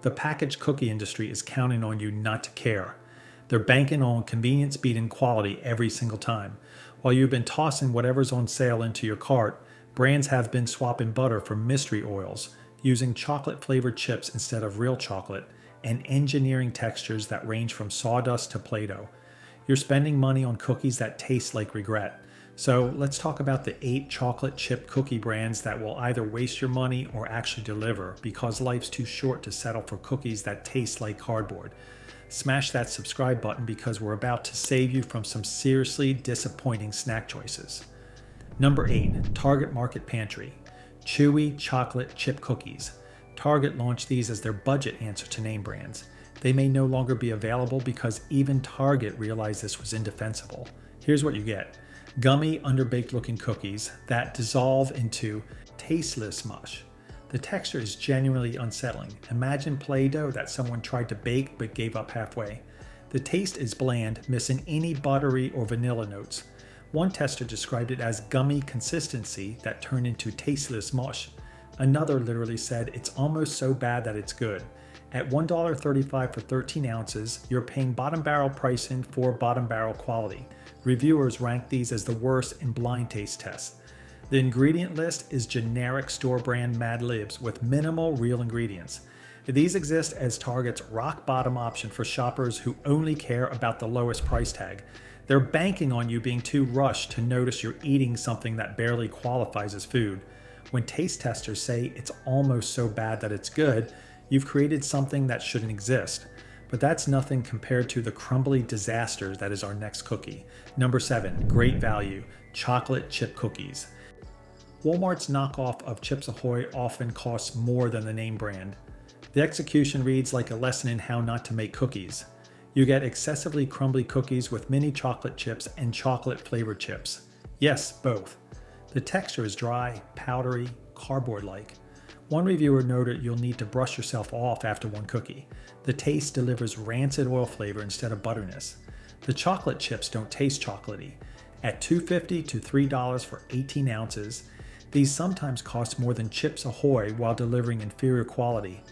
The packaged cookie industry is counting on you not to care. They're banking on convenience beating quality every single time. While you've been tossing whatever's on sale into your cart, brands have been swapping butter for mystery oils, using chocolate flavored chips instead of real chocolate, and engineering textures that range from sawdust to Play-Doh. You're spending money on cookies that taste like regret. So let's talk about the 8 chocolate chip cookie brands that will either waste your money or actually deliver, because life's too short to settle for cookies that taste like cardboard. Smash that subscribe button because we're about to save you from some seriously disappointing snack choices. Number 8, Target Market Pantry. Chewy chocolate chip cookies. Target launched these as their budget answer to name brands. They may no longer be available because even Target realized this was indefensible. Here's what you get. Gummy, underbaked looking cookies that dissolve into tasteless mush. The texture is genuinely unsettling. Imagine Play-Doh that someone tried to bake but gave up halfway. The taste is bland, missing any buttery or vanilla notes. One tester described it as gummy consistency that turned into tasteless mush. Another literally said it's almost so bad that it's good. At $1.35 for 13 ounces, you're paying bottom barrel pricing for bottom barrel quality. Reviewers rank these as the worst in blind taste tests. The ingredient list is generic store brand Mad Libs with minimal real ingredients. These exist as Target's rock bottom option for shoppers who only care about the lowest price tag. They're banking on you being too rushed to notice you're eating something that barely qualifies as food. When taste testers say it's almost so bad that it's good, you've created something that shouldn't exist. But that's nothing compared to the crumbly disaster that is our next cookie. Number 7, great value, chocolate chip cookies. Walmart's knockoff of Chips Ahoy often costs more than the name brand. The execution reads like a lesson in how not to make cookies. You get excessively crumbly cookies with mini chocolate chips and chocolate flavored chips. Yes, both. The texture is dry, powdery, cardboard-like. One reviewer noted you'll need to brush yourself off after one cookie. The taste delivers rancid oil flavor instead of butteriness. The chocolate chips don't taste chocolatey. At $2.50 to $3 for 18 ounces, these sometimes cost more than Chips Ahoy while delivering inferior quality.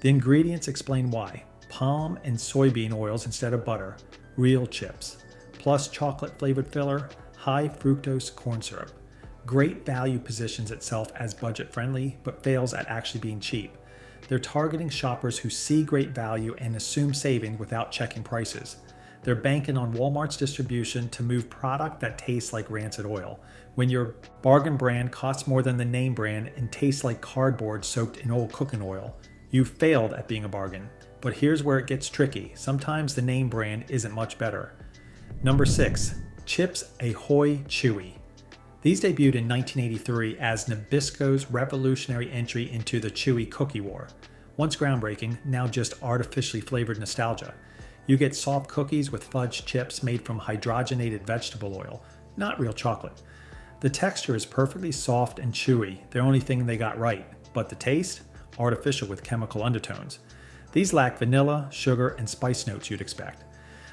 The ingredients explain why. Palm and soybean oils instead of butter, real chips, plus chocolate flavored filler, high fructose corn syrup. Great value positions itself as budget friendly, but fails at actually being cheap. They're targeting shoppers who see great value and assume saving without checking prices. They're banking on Walmart's distribution to move product that tastes like rancid oil. When your bargain brand costs more than the name brand and tastes like cardboard soaked in old cooking oil, you've failed at being a bargain. But here's where it gets tricky. Sometimes the name brand isn't much better. Number 6, Chips Ahoy Chewy. These debuted in 1983 as Nabisco's revolutionary entry into the Chewy cookie war. Once groundbreaking, now just artificially flavored nostalgia. You get soft cookies with fudge chips made from hydrogenated vegetable oil, not real chocolate. The texture is perfectly soft and chewy, the only thing they got right, but the taste? Artificial with chemical undertones. These lack vanilla, sugar, and spice notes you'd expect.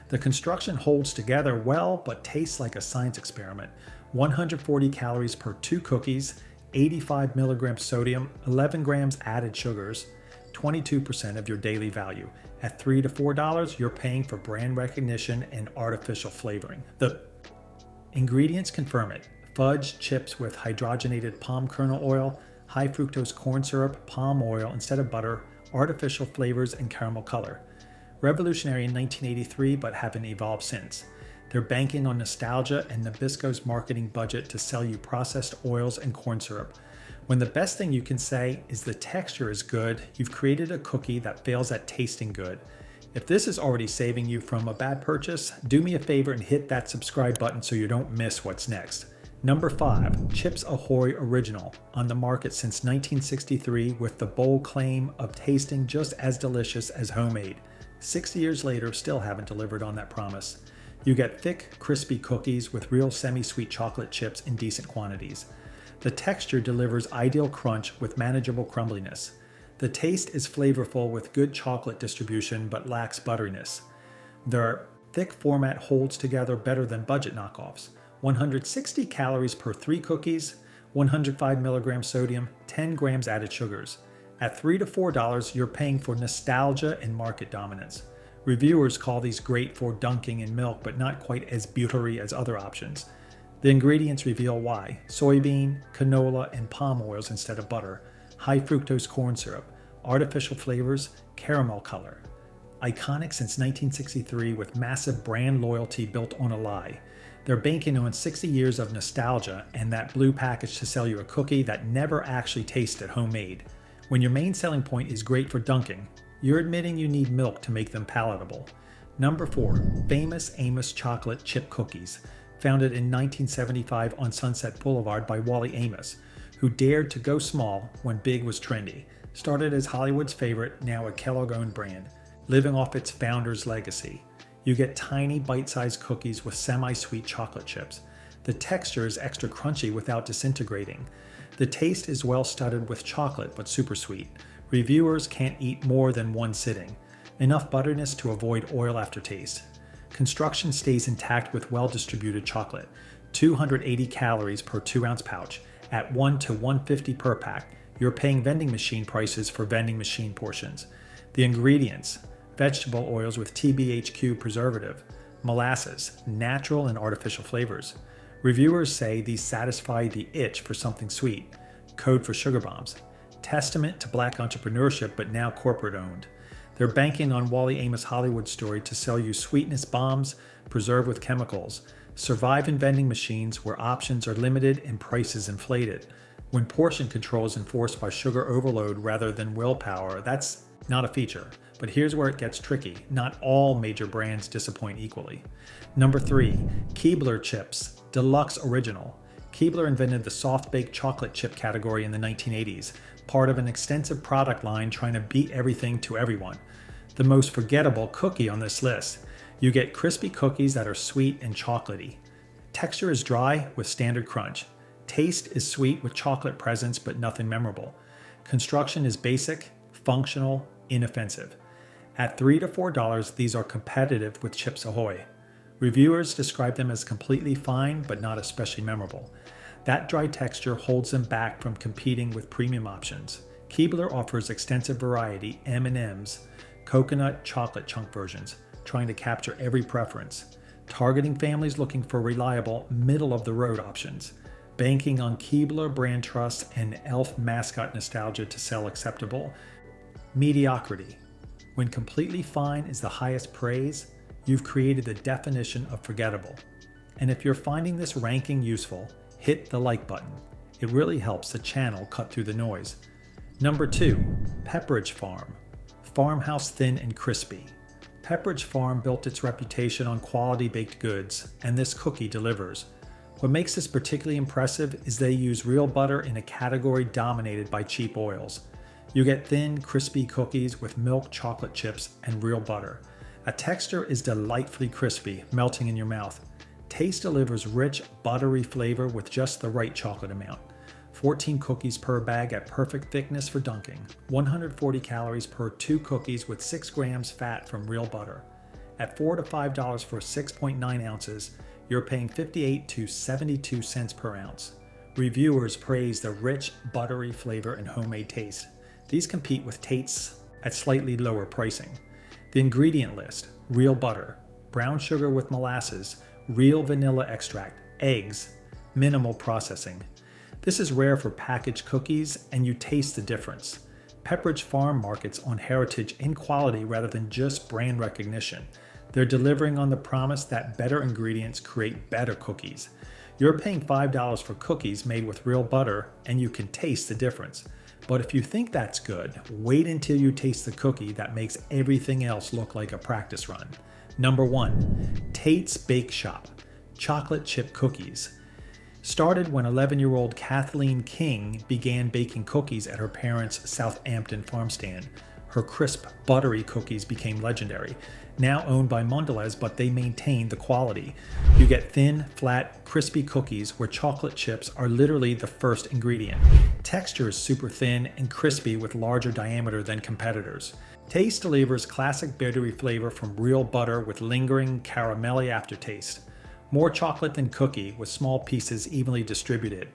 The construction holds together well, but tastes like a science experiment. 140 calories per 2 cookies, 85 milligrams sodium, 11 grams added sugars, 22% of your daily value. At $3 to $4, you're paying for brand recognition and artificial flavoring. The ingredients confirm it. Fudge chips with hydrogenated palm kernel oil, high fructose corn syrup, palm oil instead of butter, artificial flavors, and caramel color. Revolutionary in 1983, but haven't evolved since. They're banking on nostalgia and Nabisco's marketing budget to sell you processed oils and corn syrup. When the best thing you can say is the texture is good, you've created a cookie that fails at tasting good. If this is already saving you from a bad purchase, do me a favor and hit that subscribe button so you don't miss what's next. Number 5, Chips Ahoy Original, on the market since 1963 with the bold claim of tasting just as delicious as homemade. 60 years later, still haven't delivered on that promise. You get thick, crispy cookies with real semi-sweet chocolate chips in decent quantities. The texture delivers ideal crunch with manageable crumbliness. The taste is flavorful with good chocolate distribution but lacks butteriness. Their thick format holds together better than budget knockoffs. 160 calories per 3 cookies, 105 milligrams sodium, 10 grams added sugars. At $3 to $4, you're paying for nostalgia and market dominance. Reviewers call these great for dunking in milk, but not quite as buttery as other options. The ingredients reveal why: soybean, canola, and palm oils instead of butter, high fructose corn syrup, artificial flavors, caramel color. Iconic since 1963 with massive brand loyalty built on a lie. They're banking on 60 years of nostalgia and that blue package to sell you a cookie that never actually tasted homemade. When your main selling point is great for dunking, you're admitting you need milk to make them palatable. Number 4, famous Amos chocolate chip cookies. Founded in 1975 on Sunset Boulevard by Wally Amos, who dared to go small when big was trendy. Started as Hollywood's favorite, now a Kellogg-owned brand, living off its founder's legacy. You get tiny bite-sized cookies with semi-sweet chocolate chips. The texture is extra crunchy without disintegrating. The taste is well studded with chocolate but super sweet. Reviewers can't eat more than one sitting. Enough butteriness to avoid oil aftertaste. Construction stays intact with well-distributed chocolate. 280 calories per 2-ounce pouch. At 1 to 150 per pack, you're paying vending machine prices for vending machine portions. The ingredients: vegetable oils with TBHQ preservative, molasses, natural and artificial flavors. Reviewers say these satisfy the itch for something sweet. Code for sugar bombs. Testament to black entrepreneurship, but now corporate owned. They're banking on Wally Amos' Hollywood story to sell you sweetness bombs preserved with chemicals. Survive in vending machines where options are limited and prices inflated. When portion control is enforced by sugar overload rather than willpower, that's not a feature. But here's where it gets tricky. Not all major brands disappoint equally. Number 3, Keebler chips, Deluxe Original. Keebler invented the soft-baked chocolate chip category in the 1980s, part of an extensive product line trying to beat everything to everyone. The most forgettable cookie on this list. You get crispy cookies that are sweet and chocolatey. Texture is dry with standard crunch. Taste is sweet with chocolate presence but nothing memorable. Construction is basic, functional, inoffensive. At $3 to $4, these are competitive with Chips Ahoy. Reviewers describe them as completely fine but not especially memorable. That dry texture holds them back from competing with premium options. Keebler offers extensive variety: M&Ms, coconut chocolate chunk versions, trying to capture every preference. Targeting families looking for reliable, middle-of-the-road options. Banking on Keebler brand trust and elf mascot nostalgia to sell acceptable. Mediocrity. When completely fine is the highest praise, you've created the definition of forgettable. And if you're finding this ranking useful, hit the like button. It really helps the channel cut through the noise. Number 2, Pepperidge Farm. Farmhouse thin and crispy. Pepperidge Farm built its reputation on quality baked goods, and this cookie delivers. What makes this particularly impressive is they use real butter in a category dominated by cheap oils. You get thin, crispy cookies with milk chocolate chips and real butter. A texture is delightfully crispy, melting in your mouth. Taste delivers rich, buttery flavor with just the right chocolate amount. 14 cookies per bag at perfect thickness for dunking. 140 calories per 2 cookies with 6 grams fat from real butter. At $4 to $5 for 6.9 ounces, you're paying 58 to 72 cents per ounce. Reviewers praise the rich, buttery flavor and homemade taste. These compete with Tate's at slightly lower pricing. The ingredient list: real butter, brown sugar with molasses, real vanilla extract, eggs, minimal processing. This is rare for packaged cookies, and you taste the difference. Pepperidge Farm markets on heritage and quality rather than just brand recognition. They're delivering on the promise that better ingredients create better cookies. You're paying $5 for cookies made with real butter, and you can taste the difference. But if you think that's good, wait until you taste the cookie that makes everything else look like a practice run. Number 1, Tate's Bake Shop, chocolate chip cookies. Started when 11-year-old Kathleen King began baking cookies at her parents' Southampton farm stand. Her crisp, buttery cookies became legendary. Now owned by Mondelez, but they maintain the quality. You get thin, flat, crispy cookies where chocolate chips are literally the first ingredient. Texture is super thin and crispy with larger diameter than competitors. Taste delivers classic buttery flavor from real butter with lingering caramelly aftertaste. More chocolate than cookie with small pieces evenly distributed.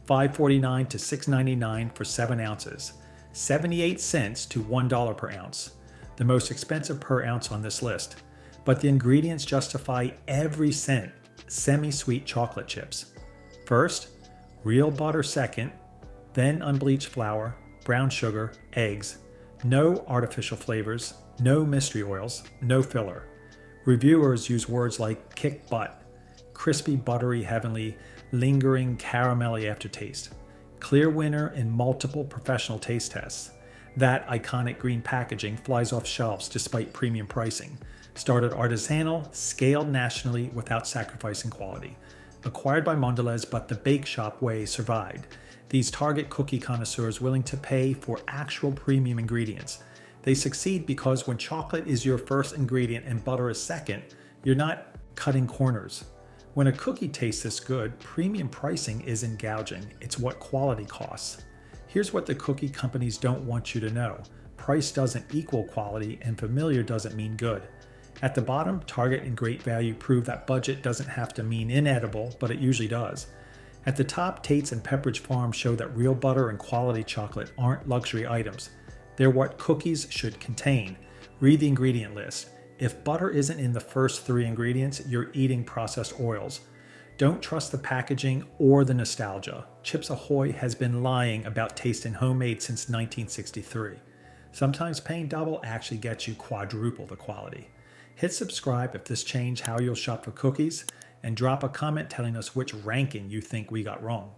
$5.49 to $6.99 for 7 ounces. 78 cents to $1 per ounce, the most expensive per ounce on this list. But the ingredients justify every cent. Semi-sweet chocolate chips. First, real butter second, then unbleached flour, brown sugar, eggs, no artificial flavors, no mystery oils, no filler. Reviewers use words like kick butt, crispy, buttery, heavenly, lingering, caramelly aftertaste. Clear winner in multiple professional taste tests. That iconic green packaging flies off shelves despite premium pricing. Started artisanal, scaled nationally without sacrificing quality. Acquired by Mondelez, but the bake shop way survived. These target cookie connoisseurs willing to pay for actual premium ingredients. They succeed because when chocolate is your first ingredient and butter is second, you're not cutting corners. When a cookie tastes this good, premium pricing isn't gouging, it's what quality costs. Here's what the cookie companies don't want you to know. Price doesn't equal quality, and familiar doesn't mean good. At the bottom, Target and Great Value prove that budget doesn't have to mean inedible, but it usually does. At the top, Tate's and Pepperidge Farm show that real butter and quality chocolate aren't luxury items. They're what cookies should contain. Read the ingredient list. If butter isn't in the first 3 ingredients, you're eating processed oils. Don't trust the packaging or the nostalgia. Chips Ahoy has been lying about tasting homemade since 1963. Sometimes paying double actually gets you quadruple the quality. Hit subscribe if this changed how you'll shop for cookies, and drop a comment telling us which ranking you think we got wrong.